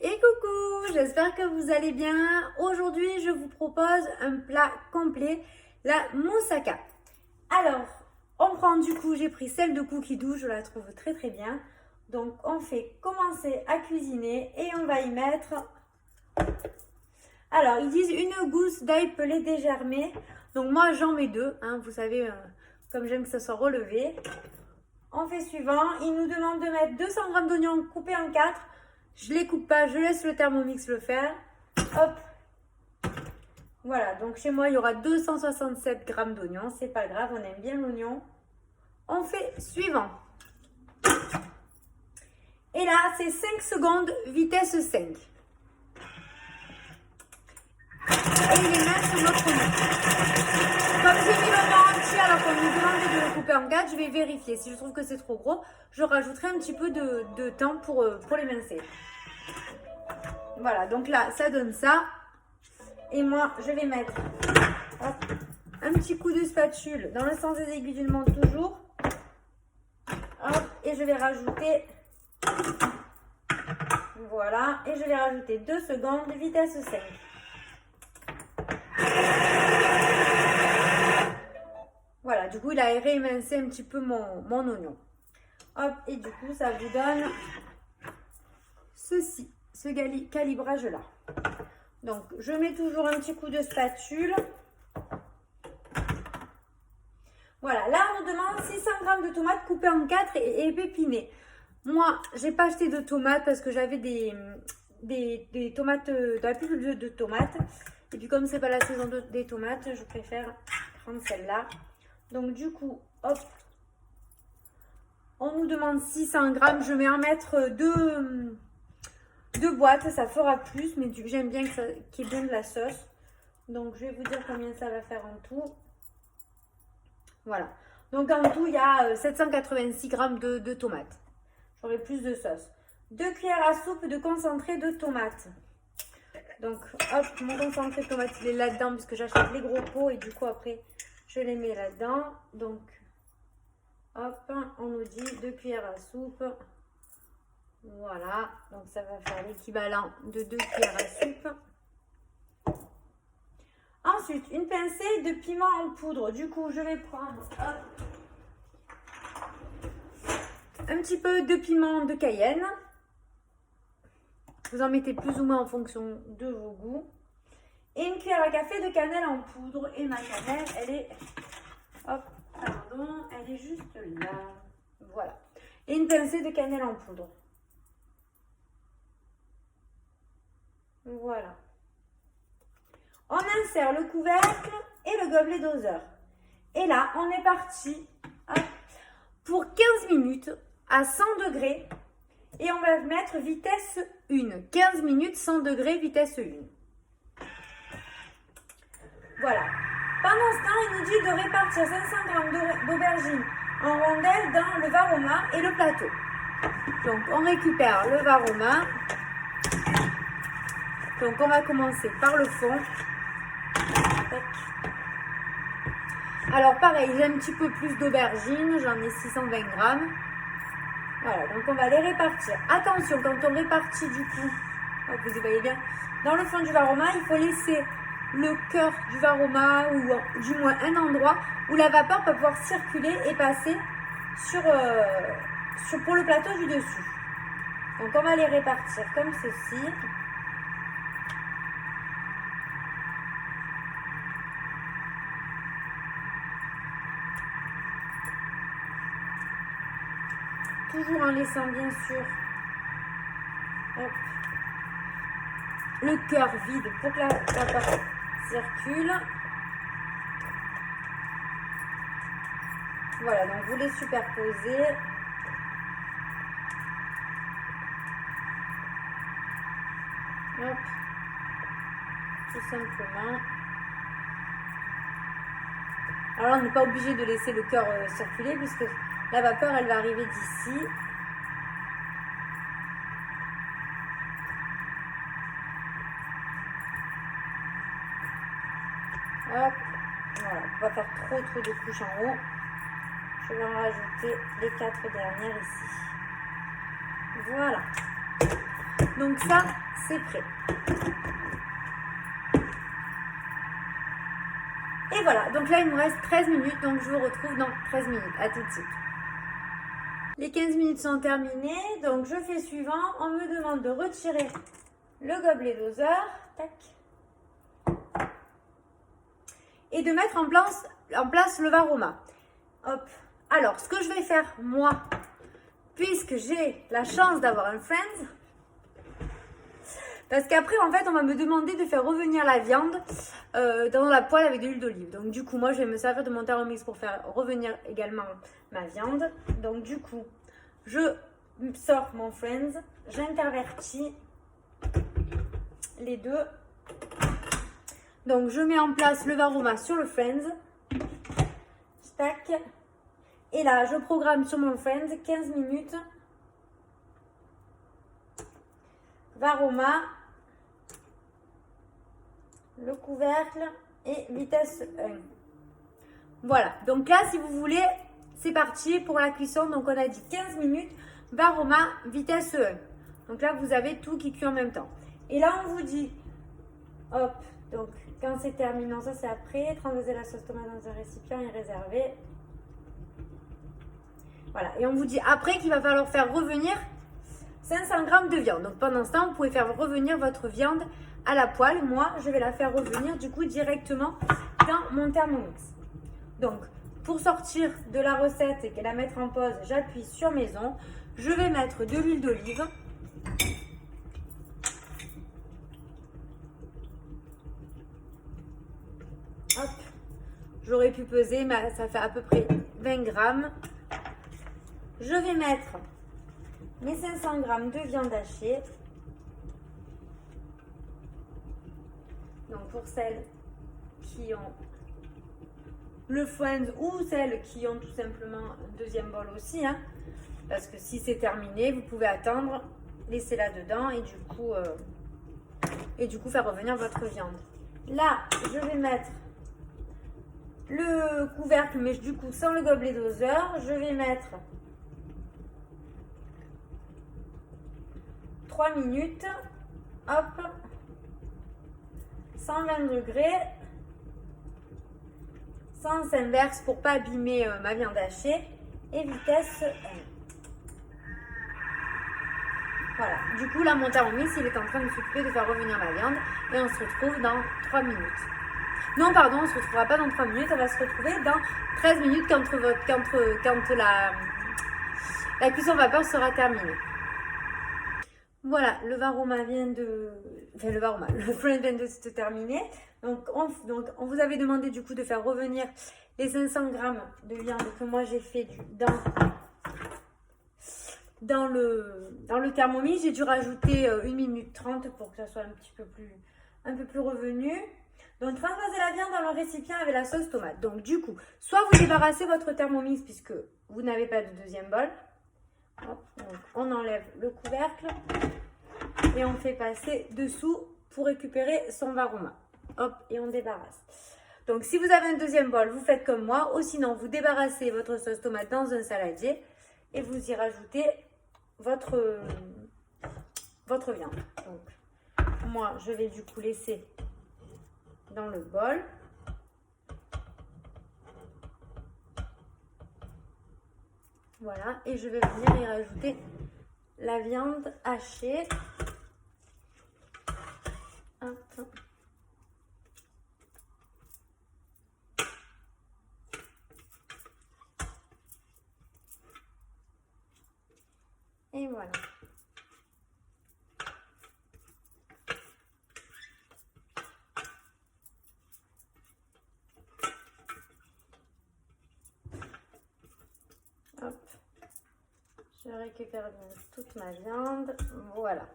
Et coucou, j'espère que vous allez bien. Aujourd'hui, je vous propose un plat complet, la moussaka. Alors, on prend du coup, j'ai pris celle de Cookie Doux, je la trouve très très bien. Donc, on fait commencer à cuisiner et on va y mettre... Alors, ils disent une gousse d'ail pelé dégermé. Donc, moi, j'en mets deux, hein, vous savez, comme j'aime que ça soit relevé. On fait suivant, il nous demande de mettre 200 g d'oignons coupés en 4. Je ne les coupe pas, je laisse le Thermomix le faire. Hop. Voilà, donc chez moi, il y aura 267 g d'oignons. C'est pas grave, on aime bien l'oignon. On fait suivant. Et là, c'est 5 secondes, vitesse 5. Et il les met sur notre oignon. Comme j'ai mis l'oignon entier alors qu'on nous demandait de le couper en 4, je vais vérifier. Si je trouve que c'est trop gros, je rajouterai un petit peu de temps pour l'émincer. Voilà, donc là, ça donne ça. Et moi, je vais mettre hop, un petit coup de spatule dans le sens des aiguilles d'une montre toujours. Hop, et je vais rajouter... Voilà, et je vais rajouter 2 secondes, vitesse 5. Voilà, du coup, il a réémincé un petit peu mon oignon. Hop, et du coup, ça vous donne ceci, ce calibrage-là. Donc, je mets toujours un petit coup de spatule. Voilà, là, on nous demande 600 g de tomates coupées en 4 et épépinées. Moi, j'ai pas acheté de tomates parce que j'avais des tomates, de la pulpe de tomates. Et puis, comme c'est pas la saison des tomates, je préfère prendre celle-là. Donc, du coup, hop, on nous demande 600 g. Je vais en mettre deux boîtes, ça fera plus, mais j'aime bien qu'il y ait bien de la sauce. Donc, je vais vous dire combien ça va faire en tout. Voilà. Donc, en tout, il y a 786 g de tomates. J'aurai plus de sauce. 2 cuillères à soupe de concentré de tomates. Donc, hop, mon concentré de tomates, il est là-dedans puisque j'achète les gros pots et du coup, après, je les mets là-dedans. Donc, hop, on nous dit 2 cuillères à soupe. Voilà, donc ça va faire l'équivalent de 2 cuillères à soupe. Ensuite, une pincée de piment en poudre. Du coup, je vais prendre hop, un petit peu de piment de Cayenne. Vous en mettez plus ou moins en fonction de vos goûts. Et une cuillère à café de cannelle en poudre. Et ma cannelle, elle est... Hop, pardon, elle est juste là. Voilà. Et une pincée de cannelle en poudre. Voilà. On insère le couvercle et le gobelet doseur. Et là, on est parti pour 15 minutes à 100 degrés. Et on va mettre vitesse 1. 15 minutes, 100 degrés, vitesse 1. Voilà. Pendant ce temps, il nous dit de répartir 500 g d'aubergines en rondelles dans le varoma et le plateau. Donc, on récupère le varoma. Donc, on va commencer par le fond. Alors, pareil, j'ai un petit peu plus d'aubergines. J'en ai 620 g. Voilà, donc on va les répartir. Attention, quand on répartit du coup, vous y voyez bien, dans le fond du varoma, il faut laisser le cœur du varoma ou du moins un endroit où la vapeur peut pouvoir circuler et passer pour le plateau du dessus. Donc on va les répartir comme ceci. Toujours en laissant bien sûr hop, le cœur vide pour que la vapeur circule. Voilà, donc vous les superposez. Hop, tout simplement. Alors on n'est pas obligé de laisser le cœur circuler puisque la vapeur elle va arriver d'ici. Hop, voilà, on va faire trop de couches en haut. Je vais en rajouter les 4 dernières ici. Voilà. Donc ça, c'est prêt. Et voilà, donc là il nous reste 13 minutes, donc je vous retrouve dans 13 minutes. À tout de suite. Les 15 minutes sont terminées, donc je fais suivant. On me demande de retirer le gobelet doseur. Tac. Et de mettre en place le Varoma. Hop. Alors, ce que je vais faire, moi, puisque j'ai la chance d'avoir un Friends, parce qu'après, en fait, on va me demander de faire revenir la viande dans la poêle avec de l'huile d'olive. Donc, du coup, moi, je vais me servir de mon Thermomix pour faire revenir également ma viande. Donc, du coup, je sors mon Friends, j'intervertis les deux. Donc, je mets en place le Varoma sur le Friends. Tac. Et là, je programme sur mon Friends 15 minutes. Varoma. Le couvercle et vitesse 1. Voilà. Donc là, si vous voulez, c'est parti pour la cuisson. Donc, on a dit 15 minutes. Varoma, vitesse 1. Donc là, vous avez tout qui cuit en même temps. Et là, on vous dit, hop, donc quand c'est terminé, non, ça c'est après, transvaser la sauce tomate dans un récipient et réserver. Voilà, et on vous dit après qu'il va falloir faire revenir 500 g de viande. Donc pendant ce temps, vous pouvez faire revenir votre viande à la poêle. Moi, je vais la faire revenir du coup directement dans mon Thermomix. Donc, pour sortir de la recette et la mettre en pause, j'appuie sur maison. Je vais mettre de l'huile d'olive. Hop, j'aurais pu peser, mais ça fait à peu près 20 grammes. Je vais mettre mes 500 grammes de viande hachée. Donc pour celles qui ont le Friends ou celles qui ont tout simplement un deuxième bol aussi, hein, parce que si c'est terminé, vous pouvez attendre, laisser là dedans et du coup faire revenir votre viande. Là, je vais mettre le couvercle, mais du coup sans le gobelet doseur. Je vais mettre 3 minutes, hop, 120 degrés, sens inverse pour pas abîmer ma viande hachée et vitesse 1. Voilà, du coup là mon Thermomix il est en train de s'occuper de faire revenir ma viande et on se retrouve dans 3 minutes. Non pardon, on ne se retrouvera pas dans 3 minutes, on va se retrouver dans 13 minutes quand la cuisson vapeur sera terminée. Voilà, le Varoma vient de... Enfin, le Friends vient de se terminer. Donc, on vous avait demandé du coup de faire revenir les 500 grammes de viande que moi j'ai fait dans le Thermomix. J'ai dû rajouter 1 minute 30 pour que ça soit un peu plus revenu. Donc, transvaser la viande dans le récipient avec la sauce tomate. Donc, du coup, soit vous débarrassez votre Thermomix puisque vous n'avez pas de deuxième bol. Hop, donc on enlève le couvercle et on fait passer dessous pour récupérer son Varoma. Hop, et on débarrasse. Donc, si vous avez un deuxième bol, vous faites comme moi. Ou sinon, vous débarrassez votre sauce tomate dans un saladier et vous y rajoutez votre viande. Donc, moi, je vais du coup laisser dans le bol. Voilà, et je vais venir y rajouter la viande hachée. Hop. Et voilà. Hop. Je récupère bien toute ma viande. Voilà.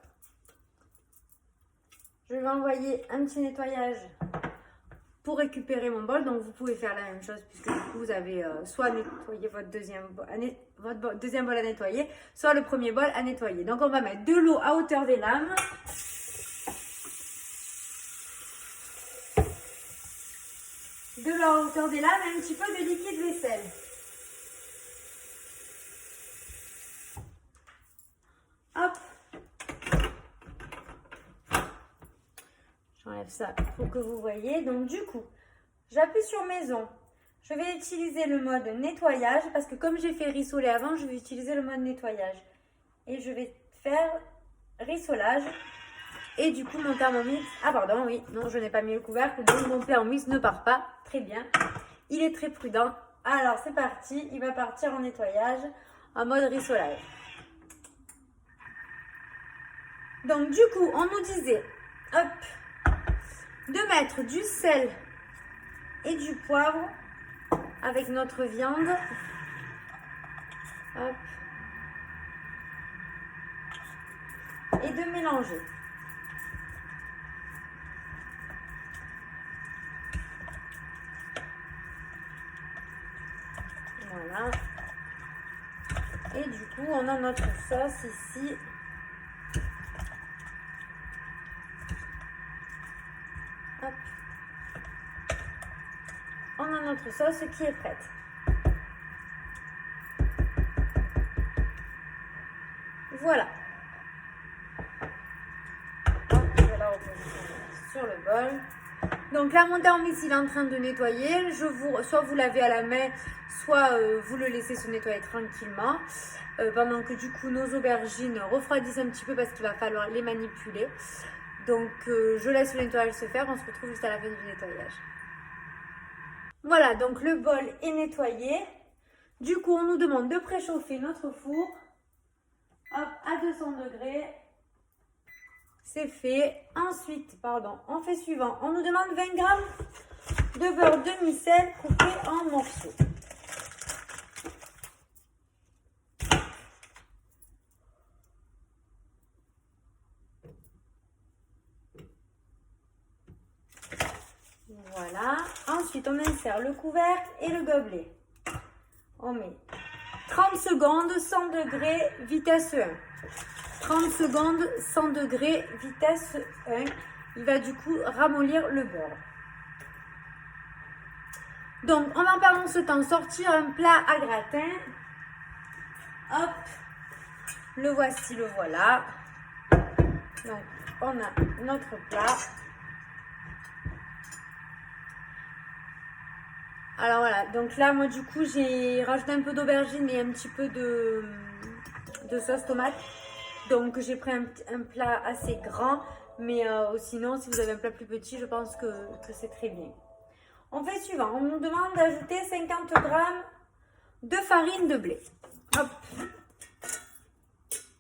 Je vais envoyer un petit nettoyage pour récupérer mon bol. Donc, vous pouvez faire la même chose puisque du coup, vous avez soit nettoyé votre deuxième bol à nettoyer, soit le premier bol à nettoyer. Donc, on va mettre de l'eau à hauteur des lames. De l'eau à hauteur des lames et un petit peu de liquide vaisselle. Hop. j'enlève ça pour que vous voyez. Donc du coup, j'appuie sur maison. Je vais utiliser le mode nettoyage parce que comme j'ai fait rissoler avant, je vais utiliser le mode nettoyage. Et je vais faire rissolage. Et du coup, mon Thermomix... Ah pardon, oui, non, je n'ai pas mis le couvercle. Donc mon Thermomix ne part pas. Très bien. Il est très prudent. Alors, c'est parti. Il va partir en nettoyage, en mode rissolage. Donc du coup, on nous disait, hop, de mettre du sel et du poivre avec notre viande. Hop. Et de mélanger. Voilà. Et du coup, on a notre sauce ici. Hop. On a notre sauce qui est prête. Voilà. Hop, je vais la repositionner sur le bol. Donc là, mon Thermomix, il est en train de nettoyer. Soit vous lavez à la main, soit vous le laissez se nettoyer tranquillement. Pendant que du coup, nos aubergines refroidissent un petit peu parce qu'il va falloir les manipuler. Donc, je laisse le nettoyage se faire. On se retrouve juste à la fin du nettoyage. Voilà, donc le bol est nettoyé. Du coup, on nous demande de préchauffer notre four. Hop, à 200 degrés. C'est fait. Ensuite, on fait suivant. On nous demande 20 g de beurre demi-sel coupé en morceaux. Voilà. Ensuite, on insère le couvercle et le gobelet. On met 30 secondes, 100 degrés, vitesse 1. 30 secondes, 100 degrés, vitesse 1. Il va du coup ramollir le beurre. Donc, on va pendant ce temps sortir un plat à gratin. Hop, le voici, le voilà. Donc, on a notre plat. Alors voilà, donc là, moi du coup, j'ai rajouté un peu d'aubergine et un petit peu de sauce tomate. Donc j'ai pris un plat assez grand, mais sinon, si vous avez un plat plus petit, je pense que c'est très bien. On fait suivant, on nous demande d'ajouter 50 g de farine de blé. Hop.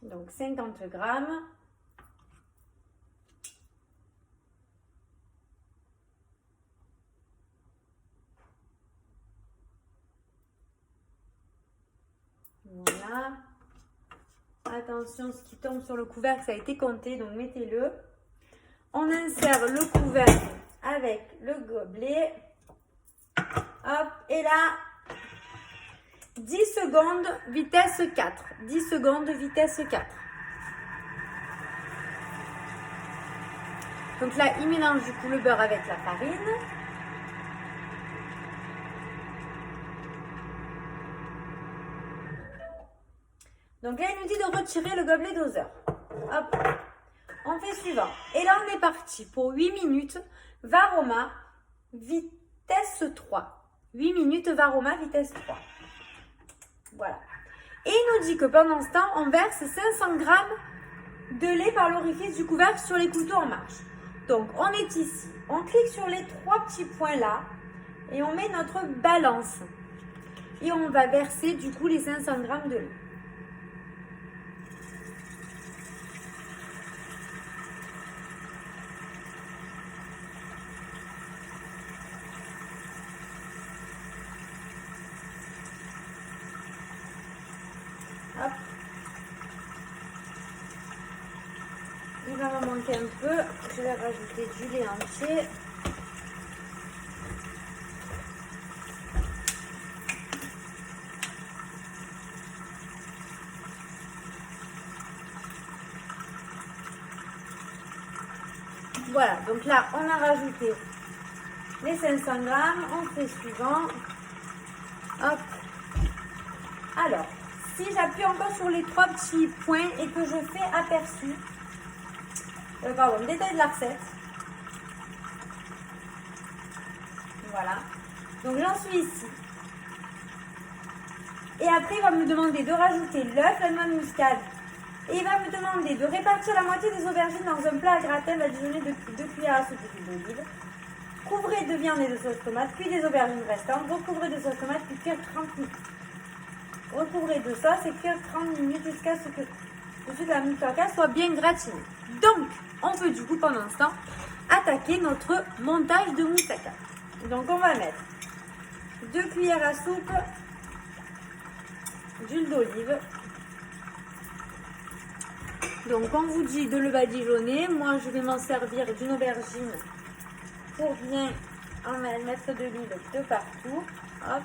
Donc 50 g. Voilà. Attention, ce qui tombe sur le couvercle, ça a été compté, donc mettez-le. On insère le couvercle avec le gobelet. Hop, et là, 10 secondes, vitesse 4. 10 secondes, vitesse 4. Donc là, il mélange du coup le beurre avec la farine. Donc là, il nous dit de retirer le gobelet doseur. Hop, on fait suivant. Et là, on est parti pour 8 minutes. Varoma, vitesse 3. 8 minutes, Varoma, vitesse 3. Voilà. Et il nous dit que pendant ce temps, on verse 500 g de lait par l'orifice du couvercle sur les couteaux en marche. Donc, on est ici. On clique sur les 3 petits points là et on met notre balance. Et on va verser du coup les 500 g de lait. Hop. Il va me manquer un peu. Je vais rajouter du lait entier. Voilà, donc là, on a rajouté les 500 g. On fait suivant. Hop. Alors, si j'appuie encore sur les 3 petits points et que je fais aperçu, détail de la recette. Voilà. Donc j'en suis ici. Et après, il va me demander de rajouter l'œuf, la noix de muscade. Et il va me demander de répartir la moitié des aubergines dans un plat à gratin badigeonné de 2 cuillères à soupe d'huile d'olive. Couvrez de viande et de sauce tomate, puis des aubergines restantes. Recouvrez de sauce tomate, puis cuire 30 minutes. Recouvrez de sauce et cuire 30 minutes jusqu'à ce que la moussaka soit bien gratinée. Donc, on peut du coup pendant ce temps attaquer notre montage de moussaka. Donc, on va mettre 2 cuillères à soupe d'huile d'olive. Donc, on vous dit de le badigeonner. Moi, je vais m'en servir d'une aubergine pour bien en mettre de l'huile de partout. Hop.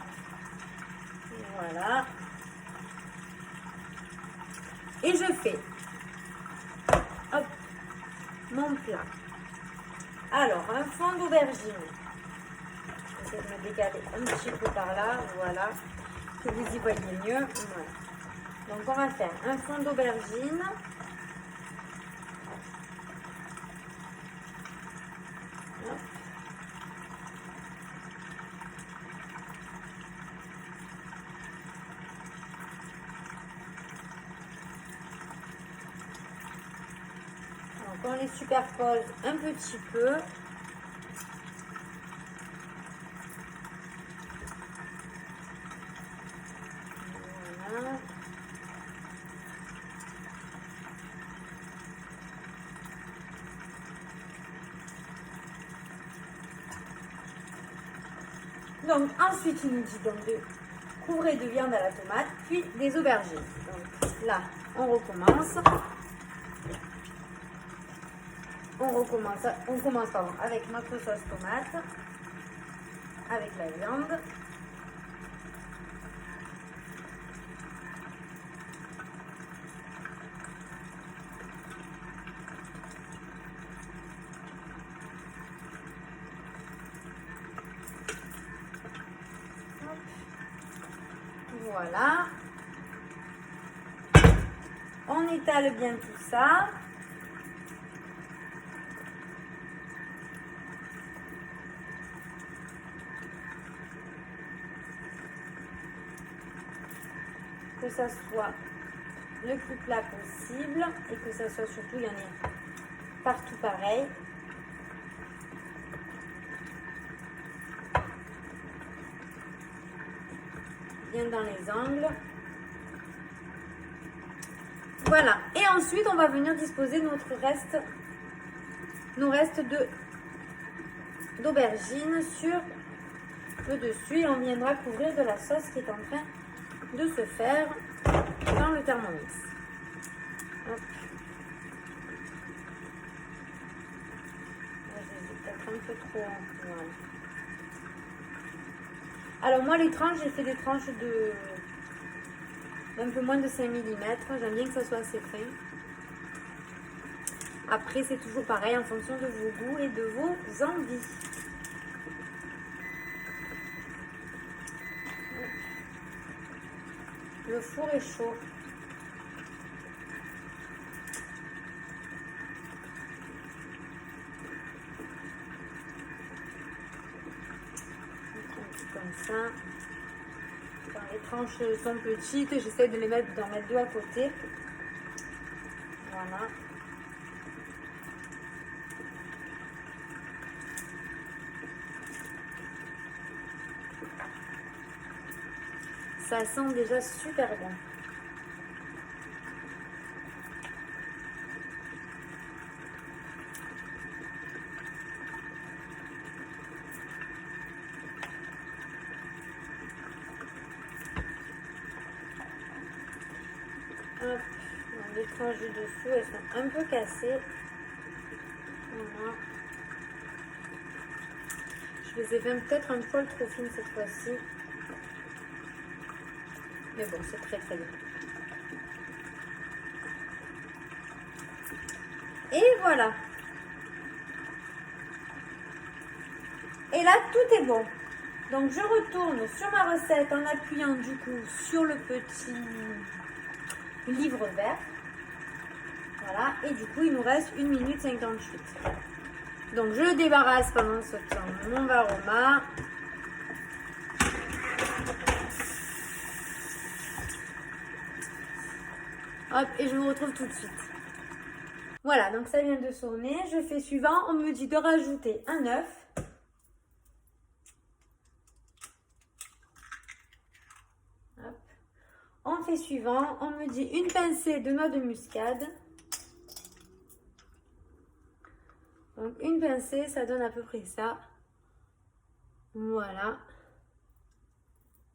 Voilà. Et je fais hop, mon plat. Alors, un fond d'aubergine. Je vais me décaler un petit peu par là. Voilà. Que vous y voyez mieux. Voilà. Donc, on va faire un fond d'aubergine. On les superpose un petit peu. Voilà. Donc ensuite il nous dit donc de couvrir de viande à la tomate, puis des aubergines. Donc là, on recommence. On commence avec notre sauce tomate, avec la viande. Voilà. On étale bien tout ça. Que ça soit le plus plat possible et que ça soit surtout, il y en ait partout pareil. Bien dans les angles. Voilà. Et ensuite, on va venir disposer nos restes d'aubergines sur le dessus et on viendra couvrir de la sauce qui est en train de se faire dans le Thermomix. Hop. Peut-être un peu trop. Voilà. Alors moi les tranches, j'ai fait des tranches d'un peu moins de 5 mm. J'aime bien que ça soit assez fin. Après c'est toujours pareil en fonction de vos goûts et de vos envies. Le four est chaud. Comme ça. Quand les tranches sont petites, j'essaie de d'en mettre 2 à côté. Voilà. Ça sent déjà super bon. Hop. Les tranches du dessous, elles sont un peu cassées. Voilà. Je les ai fait peut-être un poil trop fines cette fois-ci. Mais bon, c'est très très bien. Et voilà. Et là, tout est bon. Donc, je retourne sur ma recette en appuyant du coup sur le petit livre vert. Voilà. Et du coup, il nous reste 1 minute 58. Donc, je débarrasse pendant ce temps mon varoma. Hop, et je vous retrouve tout de suite. Voilà, donc ça vient de sonner. Je fais suivant. On me dit de rajouter un œuf. Hop. On fait suivant. On me dit une pincée de noix de muscade. Donc une pincée, ça donne à peu près ça. Voilà.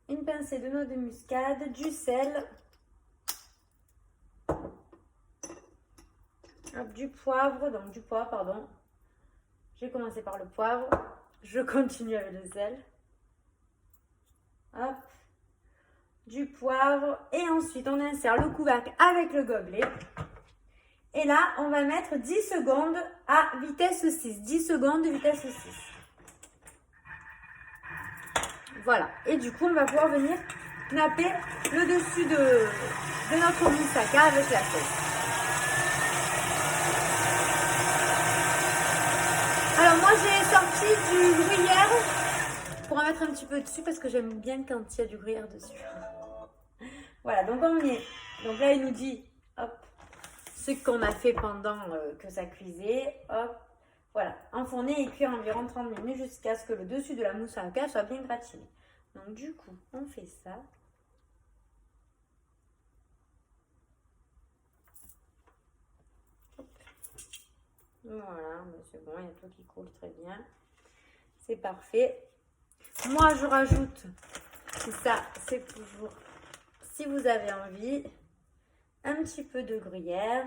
Une pincée de noix de muscade, du sel. Hop, du poivre, donc du poivre, pardon. J'ai commencé par le poivre. Je continue avec le sel. Hop. Du poivre. Et ensuite, on insère le couvercle avec le gobelet. Et là, on va mettre 10 secondes à vitesse 6. 10 secondes de vitesse 6. Voilà. Et du coup, on va pouvoir venir napper le dessus de notre moussaka avec la sauce. Alors moi j'ai sorti du gruyère pour en mettre un petit peu dessus parce que j'aime bien quand il y a du gruyère dessus. Voilà, donc on est. Donc là il nous dit hop, ce qu'on a fait pendant que ça cuisait. Hop, voilà, enfourner et cuire environ 30 minutes jusqu'à ce que le dessus de la moussaka soit bien gratiné. Donc du coup, on fait ça. Voilà, c'est bon, il y a tout qui coule très bien. C'est parfait. Moi, je rajoute, ça, c'est toujours, si vous avez envie, un petit peu de gruyère.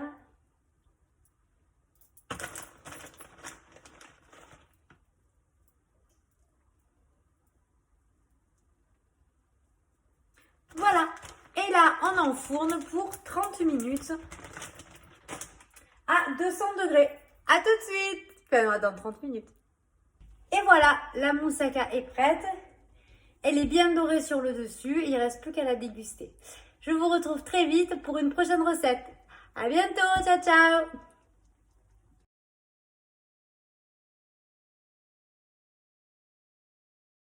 Voilà. Et là, on enfourne pour 30 minutes à 200 degrés. À tout de suite. Enfin, dans 30 minutes. Et voilà, la moussaka est prête. Elle est bien dorée sur le dessus. Il ne reste plus qu'à la déguster. Je vous retrouve très vite pour une prochaine recette. À bientôt. Ciao, ciao.